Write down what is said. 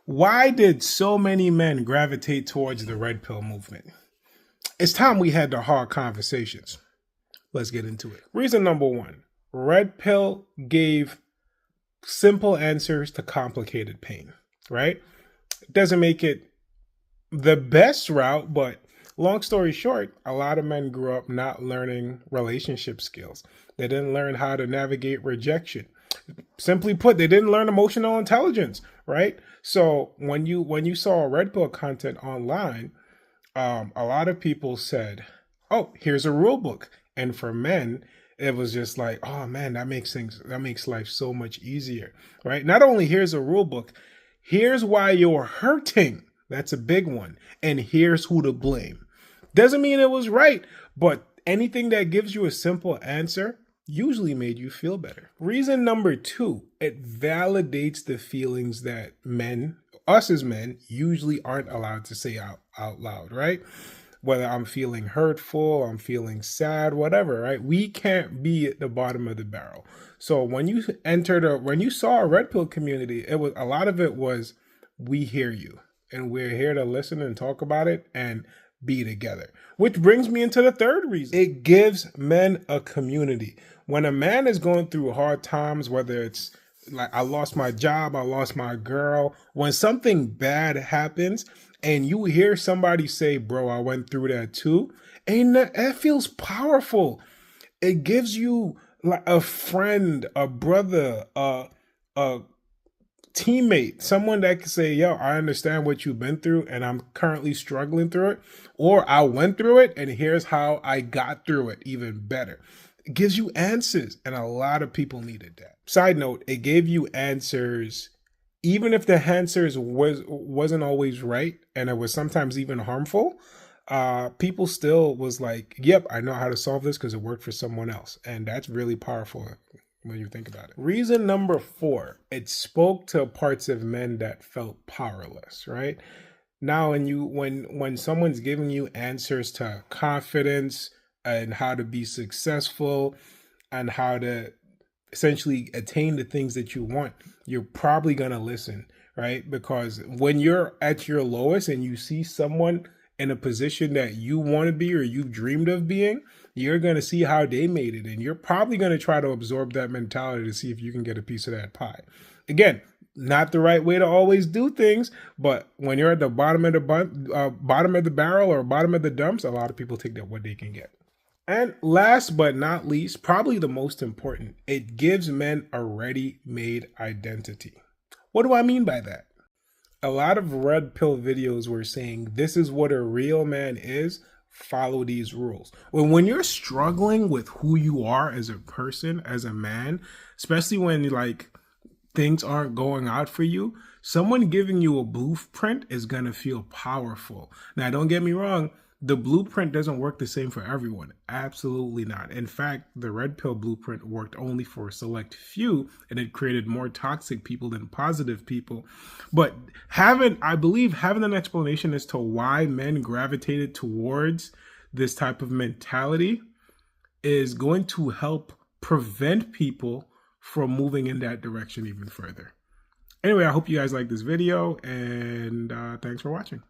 Why did so many men gravitate towards the red pill movement? It's time we had the hard conversations. Let's get into it. Reason number one, red pill gave simple answers to complicated pain, right? It doesn't make it the best route, but long story short, a lot of men grew up not learning relationship skills. They didn't learn how to navigate rejection. Simply put, they didn't learn emotional intelligence, right? So when you saw red pill content online, a lot of people said, "Oh, here's a rule book." And for men, it was just like, "Oh man, that makes life so much easier," right? Not only here's a rule book, here's why you're hurting. That's a big one. And here's who to blame. Doesn't mean it was right, but anything that gives you a simple answer usually made you feel better. Reason number two, it validates the feelings that us as men, usually aren't allowed to say out loud, right? Whether I'm feeling hurtful, I'm feeling sad, whatever, right? We can't be at the bottom of the barrel. So when you saw a red pill community, it was a lot of it was, we hear you and we're here to listen and talk about it and be together. Which brings me into the third reason. It gives men a community. When a man is going through hard times, whether it's like I lost my job, I lost my girl, when something bad happens and you hear somebody say, "Bro, I went through that too," and that feels powerful. It gives you like a friend, a brother, a teammate, someone that can say, "Yo, I understand what you've been through and I'm currently struggling through it," or "I went through it and here's how I got through it even better." It gives you answers, and a lot of people needed that. Side note, it gave you answers even if the answers wasn't always right and it was sometimes even harmful. People still was like, "Yep, I know how to solve this because it worked for someone else." And that's really powerful when you think about it. Reason number four, it spoke to parts of men that felt powerless, right? Now, when someone's giving you answers to confidence and how to be successful and how to essentially attain the things that you want, you're probably going to listen, right? Because when you're at your lowest and you see someone in a position that you want to be or you've dreamed of being, you're going to see how they made it. And you're probably going to try to absorb that mentality to see if you can get a piece of that pie. Again, not the right way to always do things, but when you're at the bottom of the barrel or bottom of the dumps, a lot of people take that what they can get. And last but not least, probably the most important, it gives men a ready-made identity. What do I mean by that? A lot of red pill videos were saying, this is what a real man is, follow these rules. When you're struggling with who you are as a person, as a man, especially when like things aren't going out for you, someone giving you a blueprint is going to feel powerful. Now, don't get me wrong. The blueprint doesn't work the same for everyone. Absolutely not. In fact, the red pill blueprint worked only for a select few, and it created more toxic people than positive people. But I believe having an explanation as to why men gravitated towards this type of mentality is going to help prevent people from moving in that direction even further. Anyway, I hope you guys like this video, and thanks for watching.